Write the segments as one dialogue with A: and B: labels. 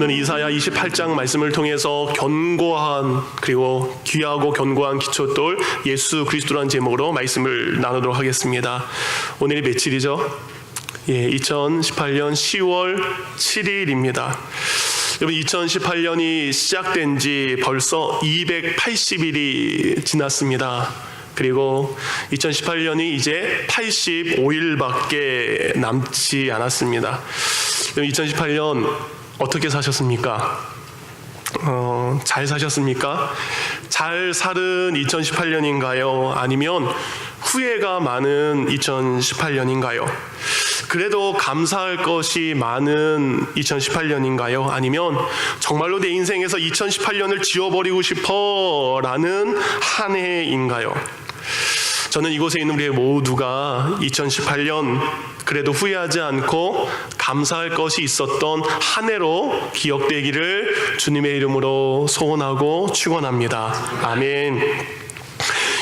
A: 오늘 이사야 28장 말씀을 통해서 견고한 그리고 귀하고 견고한 기초돌 예수 그리스도라는 제목으로 말씀을 나누도록 하겠습니다. 오늘이 며칠이죠? 2018년 10월 7일입니다. 여러분, 2018년이 시작된 지 벌써 280일이 지났습니다. 그리고 2018년이 이제 85일밖에 남지 않았습니다. 2018년 어떻게 사셨습니까? 잘 사셨습니까? 잘 살은 2018년인가요? 아니면 후회가 많은 2018년인가요? 그래도 감사할 것이 많은 2018년인가요? 아니면 정말로 내 인생에서 2018년을 지워버리고 싶어 라는 한 해인가요? 저는 이곳에 있는 우리 모두가 2018년 그래도 후회하지 않고 감사할 것이 있었던 한 해로 기억되기를 주님의 이름으로 소원하고 축원합니다. 아멘.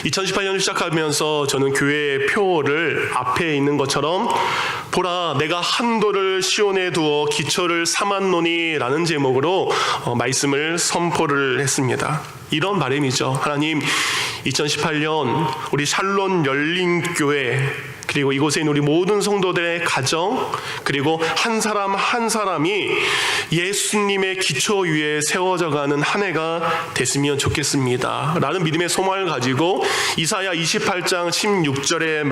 A: 2018년을 시작하면서 저는 교회의 표를 앞에 있는 것처럼 보라 내가 한도를 시온에 두어 기초를 삼았노니 라는 제목으로 말씀을 선포를 했습니다. 이런 바람이죠. 하나님, 2018년 우리 샬롬 열린교회 그리고 이곳에 있는 우리 모든 성도들의 가정 그리고 한 사람 한 사람이 예수님의 기초 위에 세워져가는 한 해가 됐으면 좋겠습니다 라는 믿음의 소망을 가지고 이사야 28장 16절의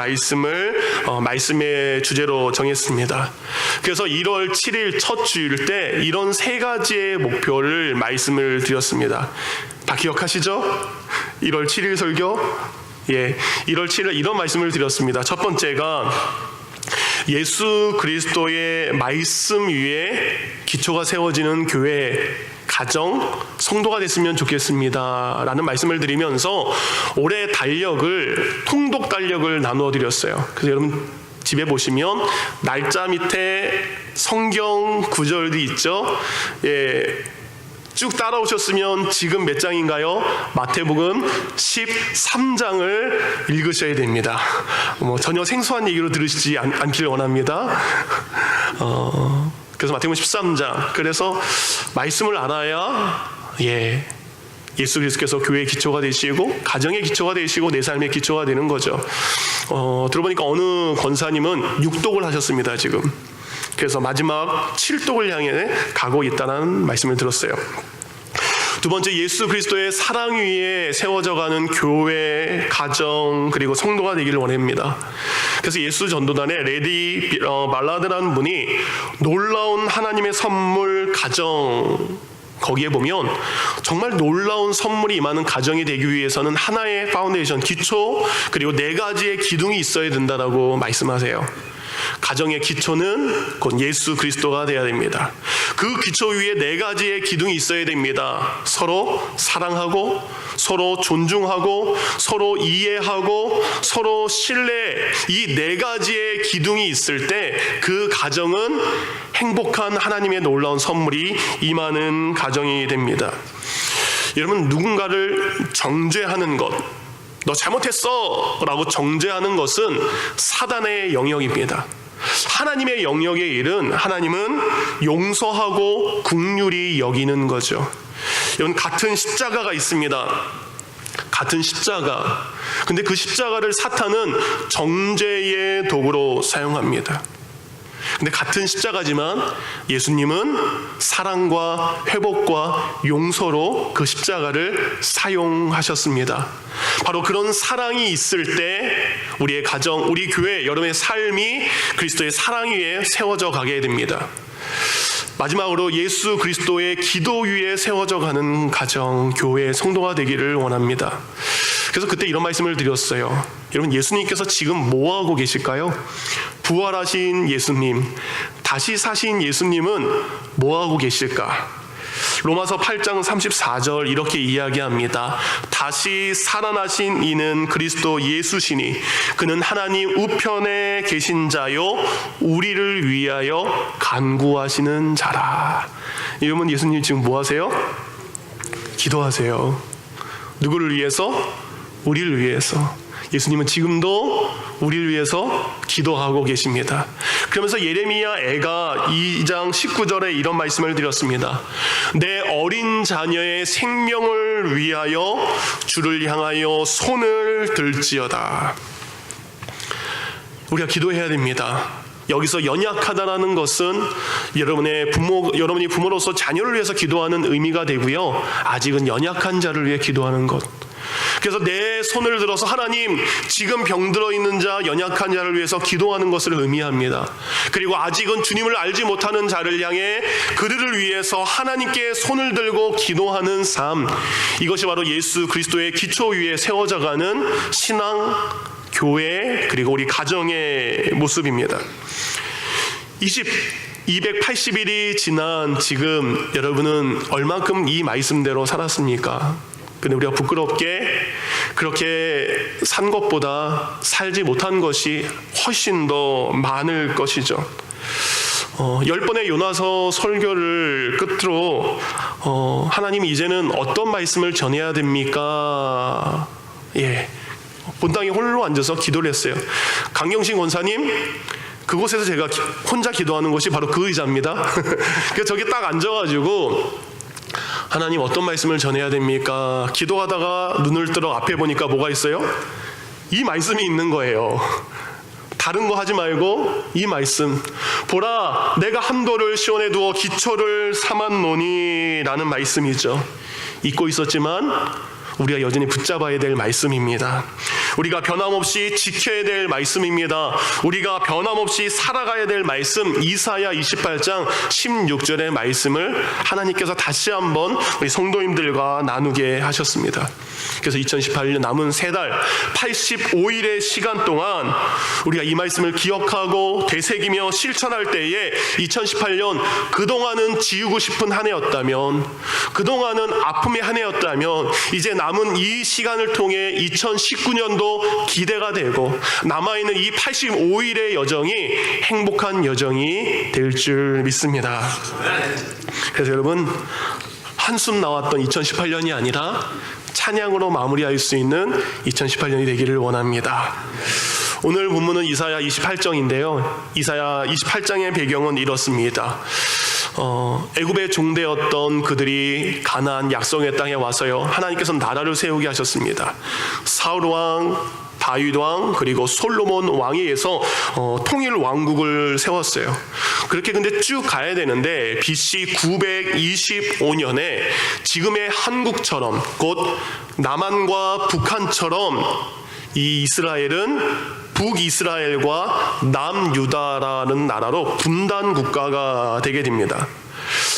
A: 말씀의 주제로 정했습니다. 그래서 1월 7일 첫 주일 때 이런 세 가지의 목표를 말씀을 드렸습니다. 다 기억하시죠? 1월 7일 설교? 1월 7일 이런 말씀을 드렸습니다. 첫 번째가 예수 그리스도의 말씀 위에 기초가 세워지는 교회, 가정, 성도가 됐으면 좋겠습니다 라는 말씀을 드리면서 올해 달력을 통독 달력을 나누어 드렸어요. 그래서 여러분 집에 보시면 날짜 밑에 성경 구절이 있죠. 쭉 따라오셨으면 지금 몇 장인가요? 마태복음 13장을 읽으셔야 됩니다. 전혀 생소한 얘기로 들으시지 않기를 원합니다. 그래서 마태복음 13장. 그래서 말씀을 알아야 예수 그리스도께서 교회의 기초가 되시고 가정의 기초가 되시고 내 삶의 기초가 되는 거죠. 들어보니까 어느 권사님은 6독을 하셨습니다 지금. 그래서 마지막 7독을 향해 가고 있다는 말씀을 들었어요. 두 번째, 예수 그리스도의 사랑 위에 세워져가는 교회, 가정 그리고 성도가 되기를 원합니다. 그래서 예수 전도단의 레디 발라드라는 분이 놀라운 하나님의 선물 가정, 거기에 보면 정말 놀라운 선물이 임하는 가정이 되기 위해서는 하나의 파운데이션, 기초 그리고 4가지의 기둥이 있어야 된다라고 말씀하세요. 가정의 기초는 곧 예수 그리스도가 되어야 됩니다. 그 기초 위에 4가지의 기둥이 있어야 됩니다. 서로 사랑하고 서로 존중하고 서로 이해하고 서로 신뢰, 이 4가지의 기둥이 있을 때 그 가정은 행복한 하나님의 놀라운 선물이 임하는 가정이 됩니다. 여러분, 누군가를 정죄하는 것, 너 잘못했어 라고 정죄하는 것은 사단의 영역입니다. 하나님의 영역의 일은 하나님은 용서하고 긍휼히 여기는 거죠. 여러분, 같은 십자가가 있습니다. 같은 십자가. 근데 그 십자가를 사탄은 정죄의 도구로 사용합니다. 근데 같은 십자가지만 예수님은 사랑과 회복과 용서로 그 십자가를 사용하셨습니다. 바로 그런 사랑이 있을 때 우리의 가정, 우리 교회, 여러분의 삶이 그리스도의 사랑 위에 세워져 가게 됩니다. 마지막으로 예수 그리스도의 기도 위에 세워져 가는 가정, 교회, 성도가 되기를 원합니다. 그래서 그때 이런 말씀을 드렸어요. 여러분, 예수님께서 지금 뭐하고 계실까요? 부활하신 예수님, 다시 사신 예수님은 뭐하고 계실까? 로마서 8장 34절 이렇게 이야기합니다. 다시 살아나신 이는 그리스도 예수시니 그는 하나님 우편에 계신 자요 우리를 위하여 간구하시는 자라. 여러분, 예수님 지금 뭐 하세요? 기도하세요. 누구를 위해서? 우리를 위해서. 예수님은 지금도 우리를 위해서 기도하고 계십니다. 그러면서 예레미야 애가 2장 19절에 이런 말씀을 드렸습니다. 내 어린 자녀의 생명을 위하여 주를 향하여 손을 들지어다. 우리가 기도해야 됩니다. 여기서 연약하다라는 것은 여러분이 부모로서 자녀를 위해서 기도하는 의미가 되고요. 아직은 연약한 자를 위해 기도하는 것. 그래서 내 손을 들어서 하나님, 지금 병들어 있는 자, 연약한 자를 위해서 기도하는 것을 의미합니다. 그리고 아직은 주님을 알지 못하는 자를 향해 그들을 위해서 하나님께 손을 들고 기도하는 삶, 이것이 바로 예수 그리스도의 기초 위에 세워져가는 신앙, 교회, 그리고 우리 가정의 모습입니다. 280일이 지난 지금 여러분은 얼만큼 이 말씀대로 살았습니까? 근데 우리가 부끄럽게 그렇게 산 것보다 살지 못한 것이 훨씬 더 많을 것이죠. 10번의 요나서 설교를 끝으로 하나님이 이제는 어떤 말씀을 전해야 됩니까? 본당에 홀로 앉아서 기도를 했어요. 강경신 권사님, 그곳에서 제가 혼자 기도하는 곳이 바로 그 의자입니다. 그래서 저기 딱 앉아가지고 하나님 어떤 말씀을 전해야 됩니까? 기도하다가 눈을 뜨러 앞에 보니까 뭐가 있어요? 이 말씀이 있는 거예요. 다른 거 하지 말고 이 말씀, 보라 내가 한도를 시온에 두어 기초를 삼았노니 라는 말씀이죠. 잊고 있었지만 우리가 여전히 붙잡아야 될 말씀입니다. 우리가 변함없이 지켜야 될 말씀입니다. 우리가 변함없이 살아가야 될 말씀, 이사야 28장 16절의 말씀을 하나님께서 다시 한번 우리 성도님들과 나누게 하셨습니다. 그래서 2018년 남은 3달 85일의 시간 동안 우리가 이 말씀을 기억하고 되새기며 실천할 때에 2018년 그동안은 지우고 싶은 한 해였다면, 그동안은 아픔의 한 해였다면 이제 남은 이 시간을 통해 2019년도 기대가 되고 남아있는 이 85일의 여정이 행복한 여정이 될 줄 믿습니다. 그래서 여러분, 한숨 나왔던 2018년이 아니라 찬양으로 마무리할 수 있는 2018년이 되기를 원합니다. 오늘 본문은 이사야 28장인데요. 이사야 28장의 배경은 이렇습니다. 애굽의 종되었던 그들이 가나안 약속의 땅에 와서요, 하나님께서 나라를 세우게 하셨습니다. 사울 왕, 다윗 왕, 그리고 솔로몬 왕에 의해서 통일 왕국을 세웠어요. 그렇게 근데 쭉 가야 되는데 BC 925년에 지금의 한국처럼, 곧 남한과 북한처럼 이 이스라엘은 북이스라엘과 남유다라는 나라로 분단 국가가 되게 됩니다.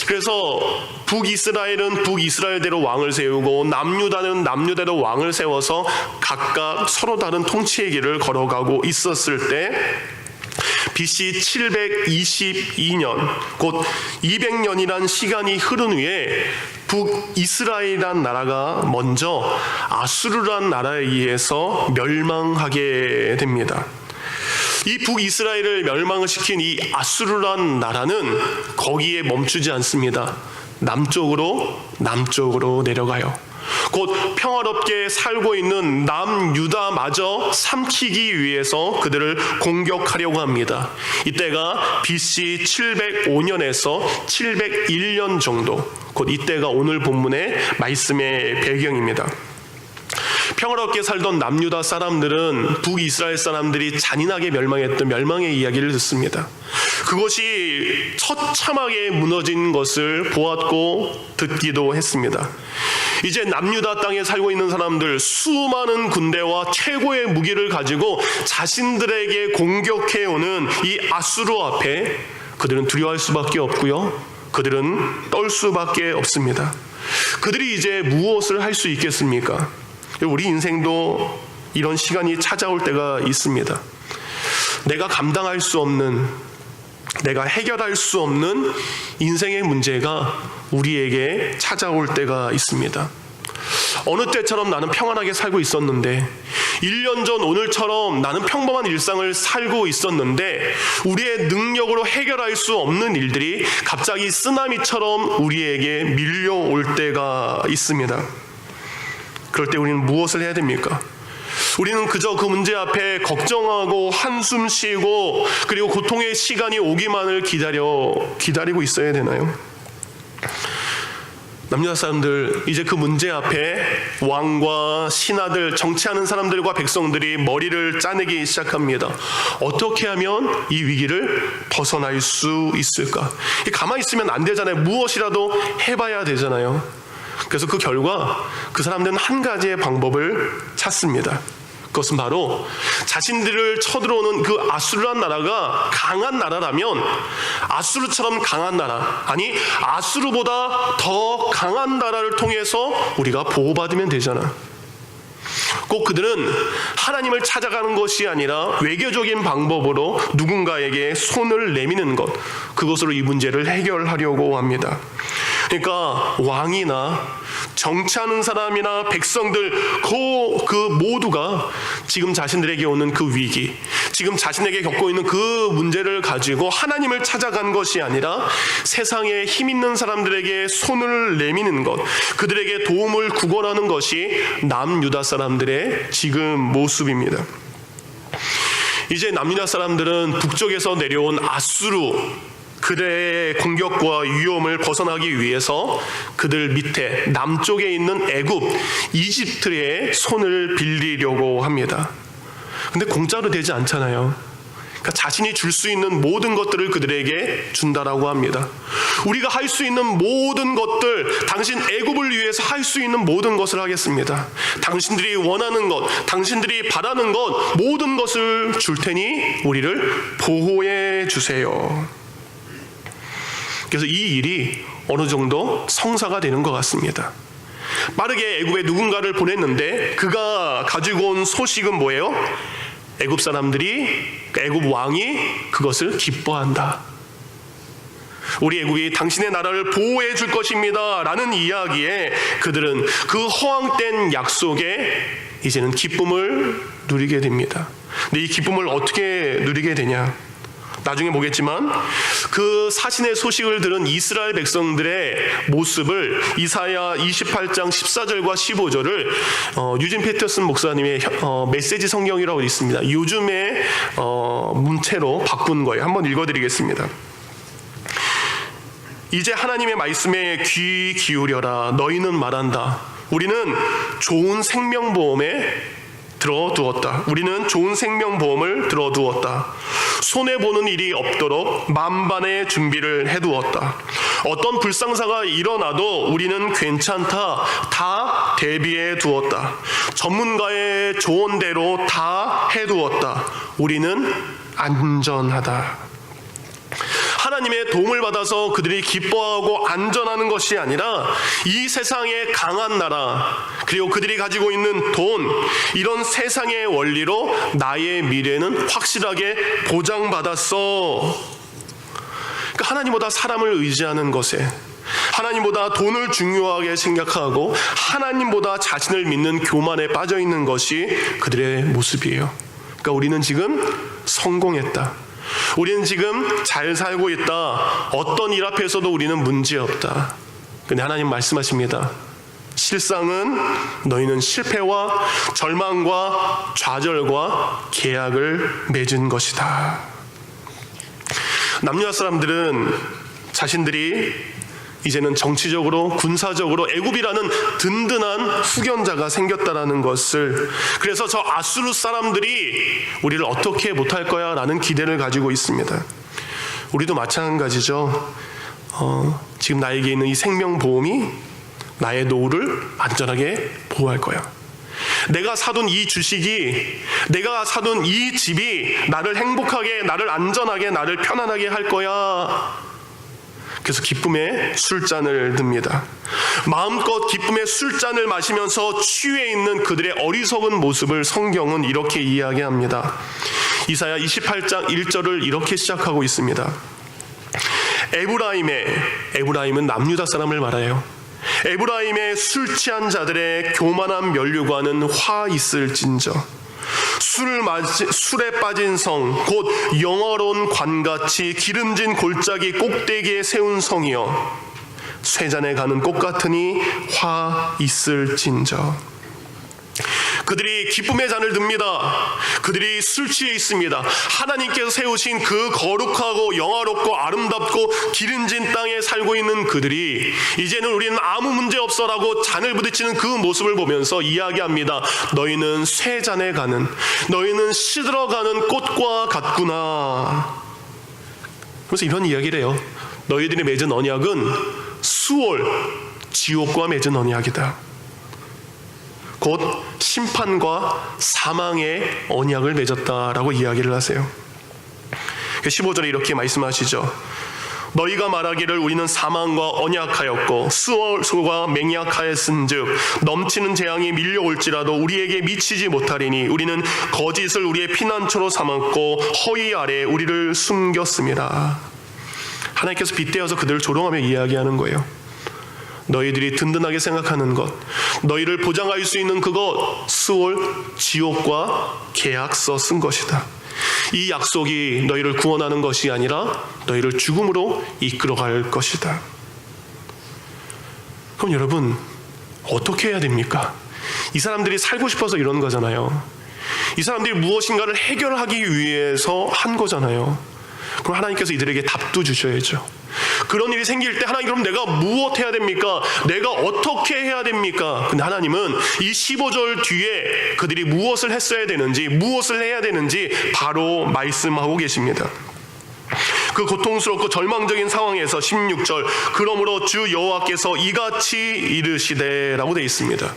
A: 그래서 북이스라엘은 북이스라엘대로 왕을 세우고 남유다는 남유대로 왕을 세워서 각각 서로 다른 통치의 길을 걸어가고 있었을 때 BC 722년, 곧 200년이란 시간이 흐른 후에 북이스라엘이란 나라가 먼저 아수르란 나라에 의해서 멸망하게 됩니다. 이 북이스라엘을 멸망을 시킨 이 아수르란 나라는 거기에 멈추지 않습니다. 남쪽으로 내려가요. 곧 평화롭게 살고 있는 남유다마저 삼키기 위해서 그들을 공격하려고 합니다. 이때가 BC 705년에서 701년 정도, 곧 이때가 오늘 본문의 말씀의 배경입니다. 평화롭게 살던 남유다 사람들은 북이스라엘 사람들이 잔인하게 멸망했던 멸망의 이야기를 듣습니다. 그것이 처참하게 무너진 것을 보았고 듣기도 했습니다. 이제 남유다 땅에 살고 있는 사람들, 수많은 군대와 최고의 무기를 가지고 자신들에게 공격해오는 이 아수르 앞에 그들은 두려워할 수밖에 없고요, 그들은 떨 수밖에 없습니다. 그들이 이제 무엇을 할 수 있겠습니까? 우리 인생도 이런 시간이 찾아올 때가 있습니다. 내가 감당할 수 없는, 내가 해결할 수 없는 인생의 문제가 우리에게 찾아올 때가 있습니다. 어느 때처럼 나는 평안하게 살고 있었는데, 1년 전 오늘처럼 나는 평범한 일상을 살고 있었는데, 우리의 능력으로 해결할 수 없는 일들이 갑자기 쓰나미처럼 우리에게 밀려올 때가 있습니다. 그럴 때 우리는 무엇을 해야 됩니까? 우리는 그저 그 문제 앞에 걱정하고 한숨 쉬고 그리고 고통의 시간이 오기만을 기다리고 있어야 되나요? 남유다 사람들, 이제 그 문제 앞에 왕과 신하들, 정치하는 사람들과 백성들이 머리를 짜내기 시작합니다. 어떻게 하면 이 위기를 벗어날 수 있을까? 가만히 있으면 안 되잖아요. 무엇이라도 해봐야 되잖아요. 그래서 그 결과 그 사람들은 한 가지의 방법을 찾습니다. 그것은 바로 자신들을 쳐들어오는 그 아수르란 나라가 강한 나라라면 아수르처럼 강한 나라, 아니 아수르보다 더 강한 나라를 통해서 우리가 보호받으면 되잖아. 꼭 그들은 하나님을 찾아가는 것이 아니라 외교적인 방법으로 누군가에게 손을 내미는 것, 그것으로 이 문제를 해결하려고 합니다. 그러니까 왕이나 정치하는 사람이나 백성들 그 모두가 지금 자신들에게 오는 그 위기, 지금 자신에게 겪고 있는 그 문제를 가지고 하나님을 찾아간 것이 아니라 세상에 힘 있는 사람들에게 손을 내미는 것, 그들에게 도움을 구걸하는 것이 남유다 사람들의 지금 모습입니다. 이제 남유다 사람들은 북쪽에서 내려온 아수르, 그들의 공격과 위험을 벗어나기 위해서 그들 밑에 남쪽에 있는 애굽, 이집트의 손을 빌리려고 합니다. 근데 공짜로 되지 않잖아요. 그러니까 자신이 줄 수 있는 모든 것들을 그들에게 준다라고 합니다. 우리가 할 수 있는 모든 것들, 당신 애굽을 위해서 할 수 있는 모든 것을 하겠습니다. 당신들이 원하는 것, 당신들이 바라는 것, 모든 것을 줄 테니 우리를 보호해 주세요. 그래서 이 일이 어느 정도 성사가 되는 것 같습니다. 빠르게 애굽에 누군가를 보냈는데 그가 가지고 온 소식은 뭐예요? 애굽 사람들이, 애굽 왕이 그것을 기뻐한다. 우리 애굽이 당신의 나라를 보호해 줄 것입니다 라는 이야기에 그들은 그 허황된 약속에 이제는 기쁨을 누리게 됩니다. 근데 이 기쁨을 어떻게 누리게 되냐? 나중에 보겠지만 그 사신의 소식을 들은 이스라엘 백성들의 모습을 이사야 28장 14절과 15절을 유진 패터슨 목사님의 메시지 성경이라고 있습니다. 요즘의 문체로 바꾼 거예요. 한번 읽어드리겠습니다. 이제 하나님의 말씀에 귀 기울여라. 너희는 말한다. 우리는 좋은 생명보험에 들어두었다. 우리는 좋은 생명보험을 들어두었다. 손해보는 일이 없도록 만반의 준비를 해두었다. 어떤 불상사가 일어나도 우리는 괜찮다. 다 대비해 두었다. 전문가의 조언대로 다 해두었다. 우리는 안전하다. 하나님의 도움을 받아서 그들이 기뻐하고 안전하는 것이 아니라 이 세상의 강한 나라, 그리고 그들이 가지고 있는 돈, 이런 세상의 원리로 나의 미래는 확실하게 보장받았어. 그러니까 하나님보다 사람을 의지하는 것에, 하나님보다 돈을 중요하게 생각하고 하나님보다 자신을 믿는 교만에 빠져있는 것이 그들의 모습이에요. 그러니까 우리는 지금 성공했다. 우리는 지금 잘 살고 있다. 어떤 일 앞에서도 우리는 문제없다. 근데 하나님 말씀하십니다. 실상은 너희는 실패와 절망과 좌절과 계약을 맺은 것이다. 남유다 사람들은 자신들이 이제는 정치적으로, 군사적으로 애굽이라는 든든한 후견자가 생겼다라는 것을, 그래서 저 아수르 사람들이 우리를 어떻게 못할 거야 라는 기대를 가지고 있습니다. 우리도 마찬가지죠. 지금 나에게 있는 이 생명보험이 나의 노후를 안전하게 보호할 거야. 내가 사둔 이 주식이, 내가 사둔 이 집이 나를 행복하게, 나를 안전하게, 나를 편안하게 할 거야. 그래서 기쁨의 술잔을 듭니다. 마음껏 기쁨의 술잔을 마시면서 취해 있는 그들의 어리석은 모습을 성경은 이렇게 이야기합니다. 이사야 28장 1절을 이렇게 시작하고 있습니다. 에브라임은 남유다 사람을 말해요. 에브라임의 술 취한 자들의 교만한 면류관은 화 있을진저. 술에 빠진 성, 곧 영화로운 관같이 기름진 골짜기 꼭대기에 세운 성이여, 쇠잔에 가는 꽃 같으니 화 있을진저. 그들이 기쁨의 잔을 듭니다. 그들이 술 취해 있습니다. 하나님께서 세우신 그 거룩하고 영화롭고 아름답고 기름진 땅에 살고 있는 그들이 이제는 우리는 아무 문제 없어라고 잔을 부딪히는 그 모습을 보면서 이야기합니다. 너희는 쇠잔에 가는, 너희는 시들어가는 꽃과 같구나. 그래서 이런 이야기를 해요. 너희들이 맺은 언약은 수월, 지옥과 맺은 언약이다. 곧 심판과 사망의 언약을 맺었다라고 이야기를 하세요. 15절에 이렇게 말씀하시죠. 너희가 말하기를 우리는 사망과 언약하였고 수월과 맹약하였은즉 넘치는 재앙이 밀려올지라도 우리에게 미치지 못하리니 우리는 거짓을 우리의 피난처로 삼았고 허위 아래에 우리를 숨겼습니다. 하나님께서 빗대어서 그들을 조롱하며 이야기하는 거예요. 너희들이 든든하게 생각하는 것, 너희를 보장할 수 있는 그것, 수월, 지옥과 계약서 쓴 것이다. 이 약속이 너희를 구원하는 것이 아니라 너희를 죽음으로 이끌어갈 것이다. 그럼 여러분 어떻게 해야 됩니까? 이 사람들이 살고 싶어서 이런 거잖아요. 이 사람들이 무엇인가를 해결하기 위해서 한 거잖아요. 그럼 하나님께서 이들에게 답도 주셔야죠. 그런 일이 생길 때 하나님, 그럼 내가 무엇 해야 됩니까? 내가 어떻게 해야 됩니까? 근데 하나님은 이 15절 뒤에 그들이 무엇을 했어야 되는지, 무엇을 해야 되는지 바로 말씀하고 계십니다. 그 고통스럽고 절망적인 상황에서 16절, 그러므로 주 여호와께서 이같이 이르시되라고 되어 있습니다.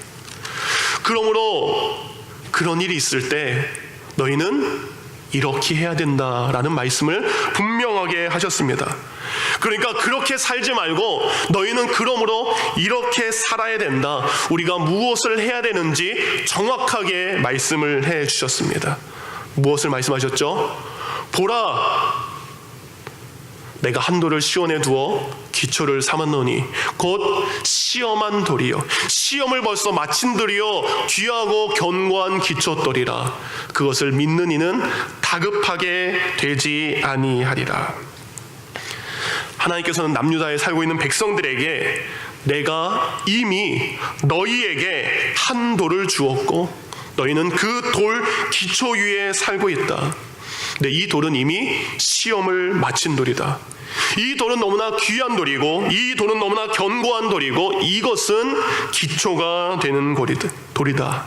A: 그러므로 그런 일이 있을 때 너희는 이렇게 해야 된다라는 말씀을 분명하게 하셨습니다. 그러니까 그렇게 살지 말고 너희는 그러므로 이렇게 살아야 된다. 우리가 무엇을 해야 되는지 정확하게 말씀을 해 주셨습니다. 무엇을 말씀하셨죠? 보라, 내가 한 돌을 시온에 두어 기초를 삼았노니 곧 시험한 돌이요, 시험을 벌써 마친 돌이요, 귀하고 견고한 기초돌이라. 그것을 믿는 이는 다급하게 되지 아니하리라. 하나님께서는 남유다에 살고 있는 백성들에게 내가 이미 너희에게 한 돌을 주었고 너희는 그 돌 기초 위에 살고 있다. 근데 이 돌은 이미 시험을 마친 돌이다. 이 돌은 너무나 귀한 돌이고 이 돌은 너무나 견고한 돌이고 이것은 기초가 되는 돌이다.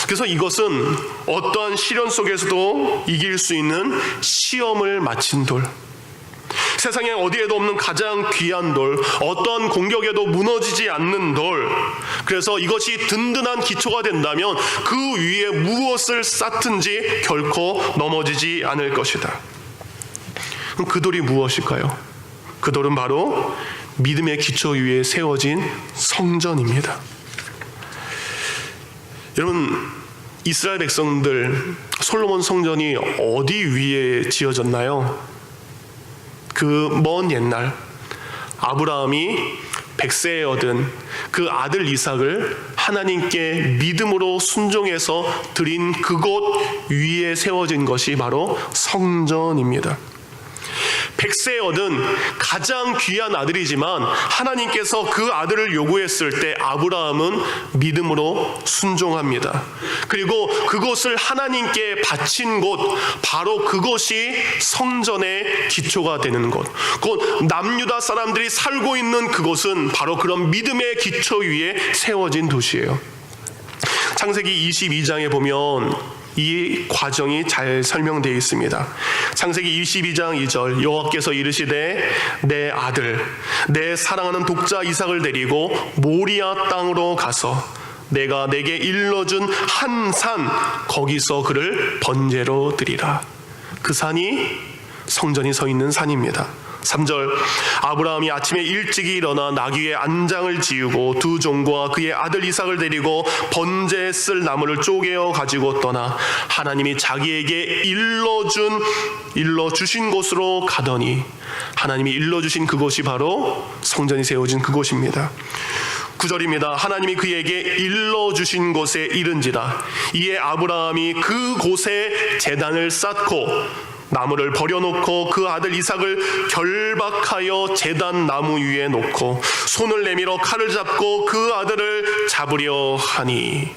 A: 그래서 이것은 어떠한 시련 속에서도 이길 수 있는 시험을 마친 돌, 세상에 어디에도 없는 가장 귀한 돌, 어떠한 공격에도 무너지지 않는 돌. 그래서 이것이 든든한 기초가 된다면 그 위에 무엇을 쌓든지 결코 넘어지지 않을 것이다. 그럼 그 돌이 무엇일까요? 그 돌은 바로 믿음의 기초 위에 세워진 성전입니다. 여러분, 이스라엘 백성들 솔로몬 성전이 어디 위에 지어졌나요? 그 먼 옛날 아브라함이 백세에 얻은 그 아들 이삭을 하나님께 믿음으로 순종해서 드린 그곳 위에 세워진 것이 바로 성전입니다. 백세에 얻은 가장 귀한 아들이지만 하나님께서 그 아들을 요구했을 때 아브라함은 믿음으로 순종합니다. 그리고 그것을 하나님께 바친 곳, 바로 그것이 성전의 기초가 되는 곳, 곧 남유다 사람들이 살고 있는 그곳은 바로 그런 믿음의 기초 위에 세워진 도시예요. 창세기 22장에 보면 이 과정이 잘 설명되어 있습니다. 창세기 22장 2절, 여호와께서 이르시되 내 아들, 내 사랑하는 독자 이삭을 데리고 모리아 땅으로 가서 내가 내게 일러준 한 산, 거기서 그를 번제로 드리라. 그 산이 성전이 서 있는 산입니다. 3절, 아브라함이 아침에 일찍이 일어나 나귀의 안장을 지우고 두 종과 그의 아들 이삭을 데리고 번제에 쓸 나무를 쪼개어 가지고 떠나 하나님이 자기에게 일러주신 곳으로 가더니, 하나님이 일러주신 그곳이 바로 성전이 세워진 그곳입니다. 9절입니다. 하나님이 그에게 일러주신 곳에 이른지라. 이에 아브라함이 그곳에 제단을 쌓고 나무를 버려놓고 그 아들 이삭을 결박하여 제단 나무 위에 놓고 손을 내밀어 칼을 잡고 그 아들을 잡으려 하니.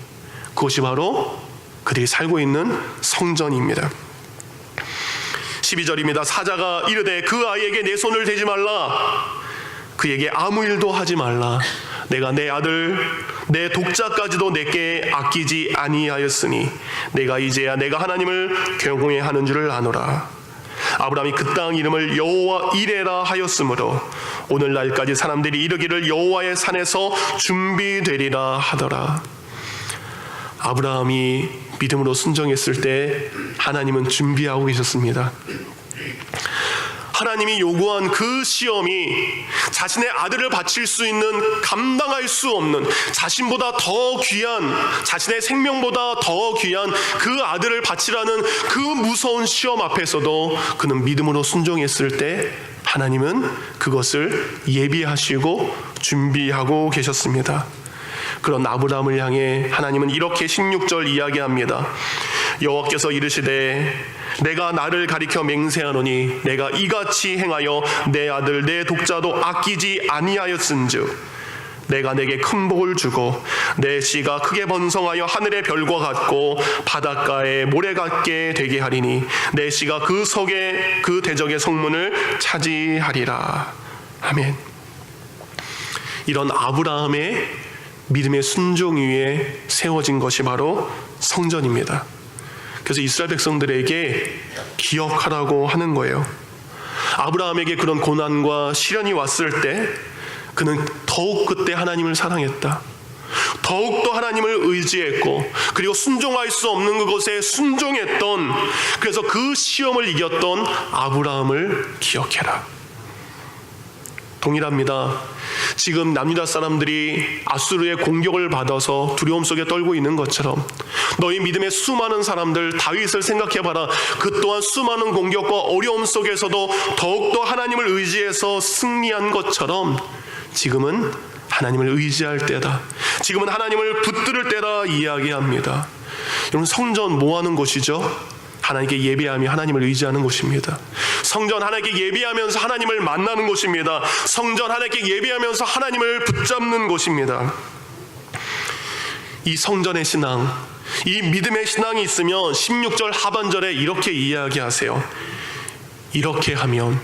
A: 그것이 바로 그들이 살고 있는 성전입니다. 12절입니다. 사자가 이르되 그 아이에게 내 손을 대지 말라. 그에게 아무 일도 하지 말라. 내가 내 아들 내 독자까지도 내게 아끼지 아니하였으니 내가 이제야 내가 하나님을 경외하는 줄을 아노라. 아브라함이 그 땅 이름을 여호와 이레라 하였으므로 오늘날까지 사람들이 이르기를 여호와의 산에서 준비되리라 하더라. 아브라함이 믿음으로 순종했을 때 하나님은 준비하고 계셨습니다. 하나님이 요구한 그 시험이 자신의 아들을 바칠 수 있는, 감당할 수 없는, 자신보다 더 귀한, 자신의 생명보다 더 귀한 그 아들을 바치라는 그 무서운 시험 앞에서도 그는 믿음으로 순종했을 때 하나님은 그것을 예비하시고 준비하고 계셨습니다. 그런 아브라함을 향해 하나님은 이렇게 16절 이야기합니다. 여호와께서 이르시되 내가 나를 가리켜 맹세하노니 내가 이같이 행하여 내 아들 내 독자도 아끼지 아니하였은즉 내가 내게 큰 복을 주고 내 씨가 크게 번성하여 하늘의 별과 같고 바닷가의 모래 같게 되게 하리니 내 씨가 그 석의 그 대적의 성문을 차지하리라. 아멘. 이런 아브라함의 믿음의 순종 위에 세워진 것이 바로 성전입니다. 그래서 이스라엘 백성들에게 기억하라고 하는 거예요. 아브라함에게 그런 고난과 시련이 왔을 때 그는 더욱 그때 하나님을 사랑했다. 더욱더 하나님을 의지했고 그리고 순종할 수 없는 그것에 순종했던, 그래서 그 시험을 이겼던 아브라함을 기억해라. 동일합니다. 지금 남유다 사람들이 아수르의 공격을 받아서 두려움 속에 떨고 있는 것처럼 너희 믿음의 수많은 사람들, 다윗을 생각해봐라. 그 또한 수많은 공격과 어려움 속에서도 더욱더 하나님을 의지해서 승리한 것처럼 지금은 하나님을 의지할 때다. 지금은 하나님을 붙들을 때다 이야기합니다. 여러분, 성전 뭐 하는 곳이죠? 하나님께 예배하며 하나님을 의지하는 곳입니다. 성전 하나님께 예배하면서 하나님을 만나는 곳입니다. 성전 하나님께 예배하면서 하나님을 붙잡는 곳입니다. 이 성전의 신앙, 이 믿음의 신앙이 있으면 16절 하반절에 이렇게 이야기하세요. 이렇게 하면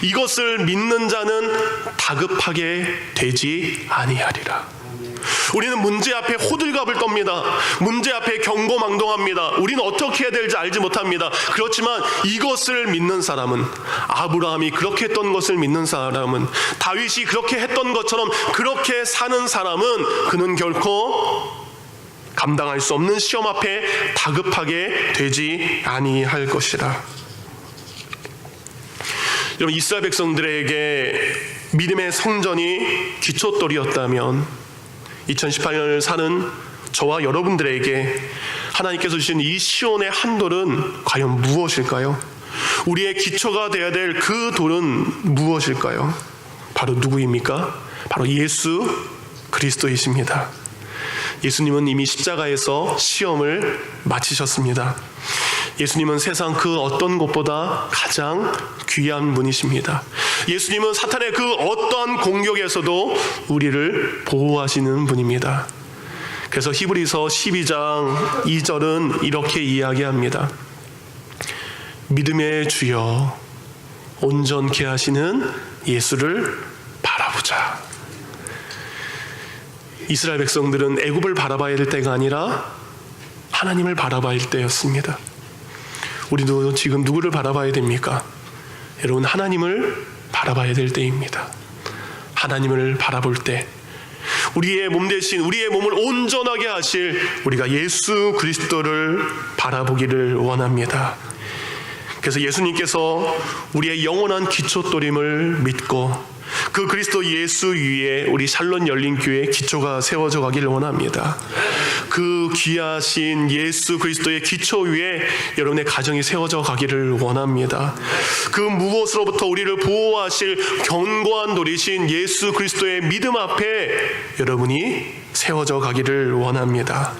A: 이것을 믿는 자는 다급하게 되지 아니하리라. 우리는 문제 앞에 호들갑을 떱니다. 문제 앞에 경고망동합니다. 우리는 어떻게 해야 될지 알지 못합니다. 그렇지만 이것을 믿는 사람은, 아브라함이 그렇게 했던 것을 믿는 사람은, 다윗이 그렇게 했던 것처럼 그렇게 사는 사람은 그는 결코 감당할 수 없는 시험 앞에 다급하게 되지 아니할 것이라. 여러분, 이스라엘 백성들에게 믿음의 성전이 기초돌이었다면 2018년을 사는 저와 여러분들에게 하나님께서 주신 이 시온의 한 돌은 과연 무엇일까요? 우리의 기초가 되어야 될 그 돌은 무엇일까요? 바로 누구입니까? 바로 예수 그리스도이십니다. 예수님은 이미 십자가에서 시험을 마치셨습니다. 예수님은 세상 그 어떤 곳보다 가장 귀한 분이십니다. 예수님은 사탄의 그 어떠한 공격에서도 우리를 보호하시는 분입니다. 그래서 히브리서 12장 2절은 이렇게 이야기합니다. 믿음의 주여 온전케 하시는 예수를 바라보자. 이스라엘 백성들은 애굽을 바라봐야 될 때가 아니라 하나님을 바라봐야 할 때였습니다. 우리도 지금 누구를 바라봐야 됩니까? 여러분, 하나님을 바라봐야 될 때입니다. 하나님을 바라볼 때 우리의 몸 대신 우리의 몸을 온전하게 하실 우리가 예수 그리스도를 바라보기를 원합니다. 그래서 예수님께서 우리의 영원한 기초돌임을 믿고 그 그리스도 예수 위에 우리 샬롯 열린 교회의 기초가 세워져 가기를 원합니다. 그 귀하신 예수 그리스도의 기초 위에 여러분의 가정이 세워져 가기를 원합니다. 그 무엇으로부터 우리를 보호하실 견고한 돌이신 예수 그리스도의 믿음 앞에 여러분이 세워져 가기를 원합니다.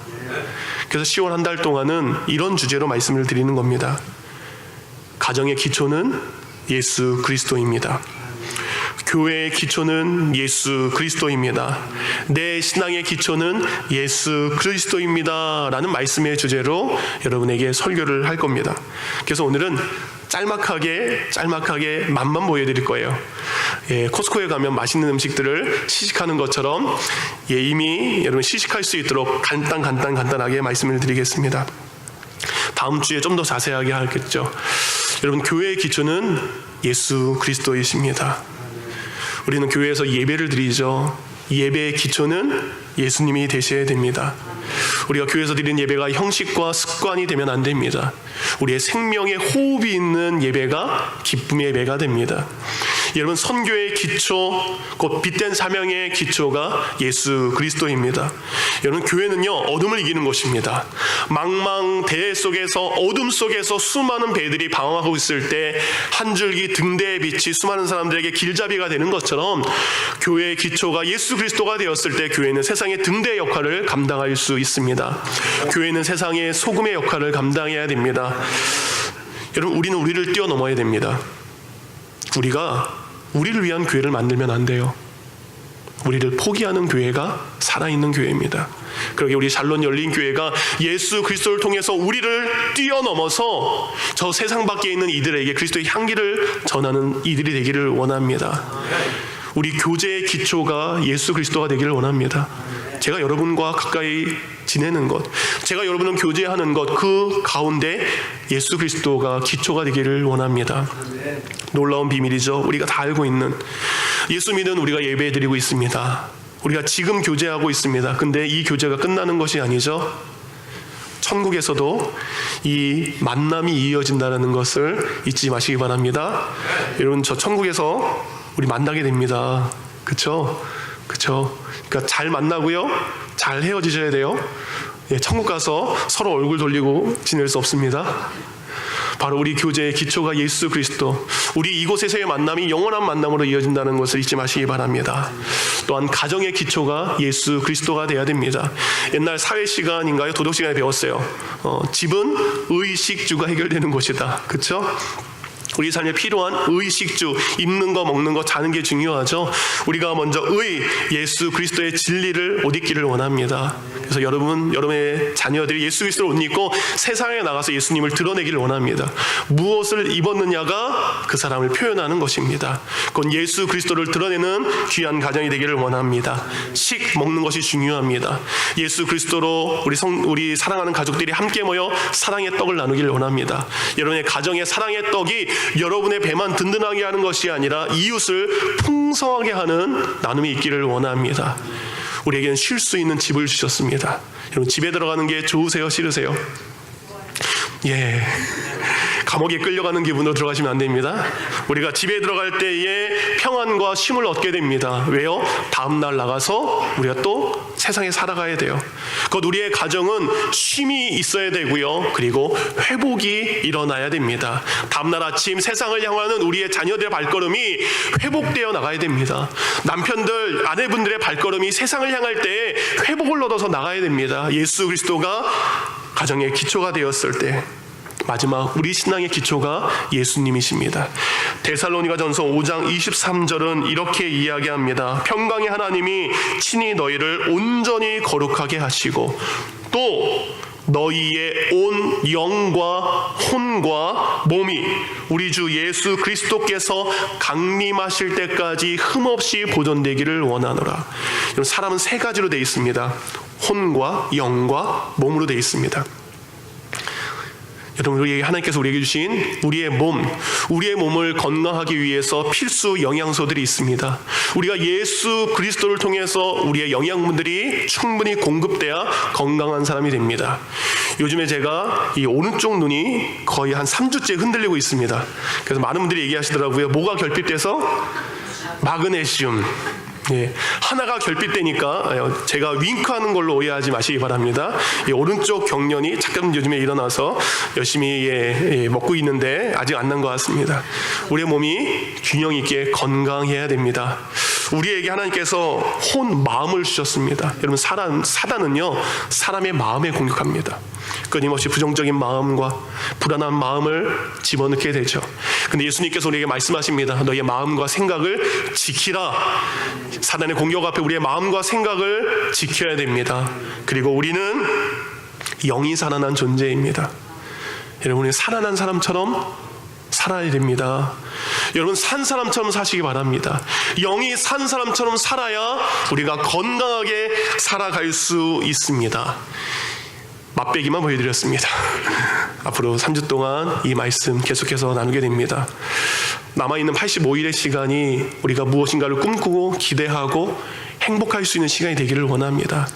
A: 그래서 10월 한 달 동안은 이런 주제로 말씀을 드리는 겁니다. 가정의 기초는 예수 그리스도입니다. 교회의 기초는 예수 그리스도입니다. 내 신앙의 기초는 예수 그리스도입니다. 라는 말씀의 주제로 여러분에게 설교를 할 겁니다. 그래서 오늘은 짤막하게 맛만 보여드릴 거예요. 코스코에 가면 맛있는 음식들을 시식하는 것처럼 이미 여러분 시식할 수 있도록 간단하게 말씀을 드리겠습니다. 다음 주에 좀 더 자세하게 하겠죠. 여러분, 교회의 기초는 예수 그리스도이십니다. 우리는 교회에서 예배를 드리죠. 예배의 기초는 예수님이 되셔야 됩니다. 우리가 교회에서 드리는 예배가 형식과 습관이 되면 안 됩니다. 우리의 생명의 호흡이 있는 예배가 기쁨의 예배가 됩니다. 여러분, 선교의 기초, 곧 빛된 사명의 기초가 예수 그리스도입니다. 여러분, 교회는요, 어둠을 이기는 것입니다. 망망대해 속에서, 어둠 속에서 수많은 배들이 방황하고 있을 때 한 줄기 등대의 빛이 수많은 사람들에게 길잡이가 되는 것처럼 교회의 기초가 예수 그리스도가 되었을 때 교회는 세상의 등대의 역할을 감당할 수 있습니다. 교회는 세상의 소금의 역할을 감당해야 됩니다. 여러분, 우리는 우리를 뛰어넘어야 됩니다. 우리가 우리를 위한 교회를 만들면 안 돼요. 우리를 포기하는 교회가 살아있는 교회입니다. 그러게 우리 샬롯 열린 교회가 예수 그리스도를 통해서 우리를 뛰어넘어서 저 세상 밖에 있는 이들에게 그리스도의 향기를 전하는 이들이 되기를 원합니다. 우리 교제의 기초가 예수 그리스도가 되기를 원합니다. 제가 여러분과 가까이 지내는 것, 제가 여러분을 교제하는 것, 그 가운데 예수 그리스도가 기초가 되기를 원합니다. 놀라운 비밀이죠. 우리가 다 알고 있는 예수 믿는 우리가 예배드리고 있습니다. 우리가 지금 교제하고 있습니다. 근데 이 교제가 끝나는 것이 아니죠. 천국에서도 이 만남이 이어진다는 것을 잊지 마시기 바랍니다. 여러분, 저 천국에서 우리 만나게 됩니다. 그쵸? 그러니까 잘 만나고요, 잘 헤어지셔야 돼요. 천국 가서 서로 얼굴 돌리고 지낼 수 없습니다. 바로 우리 교제의 기초가 예수 그리스도, 우리 이곳에서의 만남이 영원한 만남으로 이어진다는 것을 잊지 마시기 바랍니다. 또한 가정의 기초가 예수 그리스도가 돼야 됩니다. 옛날 사회 시간인가요? 도덕 시간에 배웠어요. 집은 의식주가 해결되는 곳이다. 그렇죠? 우리 삶에 필요한 의식주, 입는 거, 먹는 거, 자는 게 중요하죠. 우리가 먼저 예수 그리스도의 진리를 옷 입기를 원합니다. 그래서 여러분의 자녀들이 예수 그리스도를 옷 입고 세상에 나가서 예수님을 드러내기를 원합니다. 무엇을 입었느냐가 그 사람을 표현하는 것입니다. 그건 예수 그리스도를 드러내는 귀한 가정이 되기를 원합니다. 먹는 것이 중요합니다. 예수 그리스도로 우리 사랑하는 가족들이 함께 모여 사랑의 떡을 나누기를 원합니다. 여러분의 가정의 사랑의 떡이 여러분의 배만 든든하게 하는 것이 아니라 이웃을 풍성하게 하는 나눔이 있기를 원합니다. 우리에게는 쉴 수 있는 집을 주셨습니다. 여러분, 집에 들어가는 게 좋으세요? 싫으세요? 감옥에 끌려가는 기분으로 들어가시면 안 됩니다. 우리가 집에 들어갈 때에 평안과 쉼을 얻게 됩니다. 왜요? 다음날 나가서 우리가 또 세상에 살아가야 돼요. 곧 우리의 가정은 쉼이 있어야 되고요, 그리고 회복이 일어나야 됩니다. 다음날 아침 세상을 향하는 우리의 자녀들의 발걸음이 회복되어 나가야 됩니다. 남편들, 아내분들의 발걸음이 세상을 향할 때에 회복을 얻어서 나가야 됩니다. 예수 그리스도가 가정의 기초가 되었을 때 마지막 우리 신앙의 기초가 예수님이십니다. 데살로니가전서 5장 23절은 이렇게 이야기합니다. 평강의 하나님이 친히 너희를 온전히 거룩하게 하시고 또 너희의 온 영과 혼과 몸이 우리 주 예수 그리스도께서 강림하실 때까지 흠없이 보존되기를 원하노라. 사람은 세 가지로 되어 있습니다. 혼과 영과 몸으로 되어 있습니다. 여러분, 우리 하나님께서 우리에게 주신 우리의 몸을 건강하기 위해서 필수 영양소들이 있습니다. 우리가 예수 그리스도를 통해서 우리의 영양분들이 충분히 공급돼야 건강한 사람이 됩니다. 요즘에 제가 이 오른쪽 눈이 거의 한 3주째 흔들리고 있습니다. 그래서 많은 분들이 얘기하시더라고요. 뭐가 결핍돼서? 마그네슘. 하나가 결핍되니까 제가 윙크하는 걸로 오해하지 마시기 바랍니다. 오른쪽 경련이 잠깐 요즘에 일어나서 열심히 먹고 있는데 아직 안 난 것 같습니다. 우리의 몸이 균형 있게 건강해야 됩니다. 우리에게 하나님께서 혼 마음을 주셨습니다. 여러분, 사단은요 사람의 마음에 공격합니다. 끊임없이 부정적인 마음과 불안한 마음을 집어넣게 되죠. 근데 예수님께서 우리에게 말씀하십니다. 너희의 마음과 생각을 지키라. 사단의 공격 앞에 우리의 마음과 생각을 지켜야 됩니다. 그리고 우리는 영이 살아난 존재입니다. 여러분이 살아난 사람처럼 살아야 됩니다. 여러분, 산 사람처럼 사시기 바랍니다. 영이 산 사람처럼 살아야 우리가 건강하게 살아갈 수 있습니다. 맛배기만 보여드렸습니다. 앞으로 3주 동안 이 말씀 계속해서 나누게 됩니다. 남아있는 85일의 시간이 우리가 무엇인가를 꿈꾸고 기대하고 행복할 수 있는 시간이 되기를 원합니다.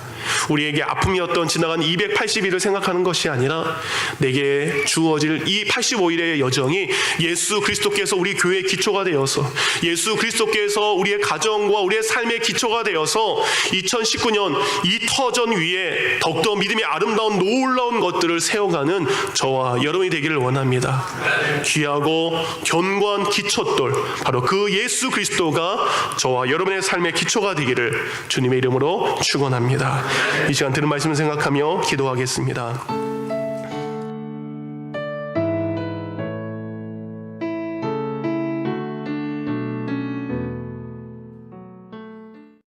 A: 우리에게 아픔이었던 지나간 280일을 생각하는 것이 아니라 내게 주어질 이 85일의 여정이 예수 그리스도께서 우리 교회의 기초가 되어서, 예수 그리스도께서 우리의 가정과 우리의 삶의 기초가 되어서 2019년 이 터전 위에 더욱더 믿음의 아름다운 놀라운 것들을 세워가는 저와 여러분이 되기를 원합니다. 귀하고 견고한 기초돌, 바로 그 예수 그리스도가 저와 여러분의 삶의 기초가 되기를 주님의 이름으로 축원합니다. 이 시간 들은 말씀을 생각하며 기도하겠습니다.